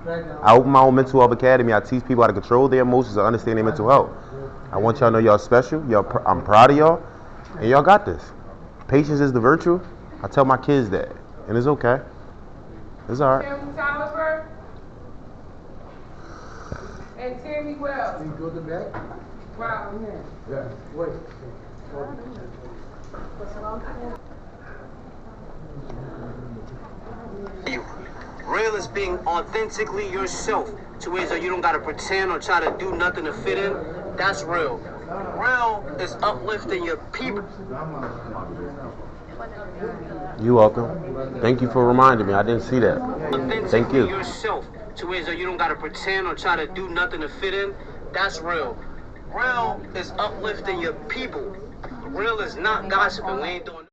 I open my own mental health academy. I teach people how to control their emotions and understand their mental health. I want y'all to know y'all special. I'm proud of y'all, and y'all got this. Patience is the virtue. I tell my kids that, and it's okay. It's all right. Tammy Tolliver and Tammy Wells. Can you go to the back? Wow. Yeah. Wait. You. Real is being authentically yourself to ways that you don't gotta pretend or try to do nothing to fit in. That's real. Real is uplifting your people. You're welcome. Thank you for reminding me. I didn't see that. Thank you. Yourself to ways that you don't gotta pretend or try to do nothing to fit in. That's real. Real is uplifting your people. Real is not gossiping. We ain't doing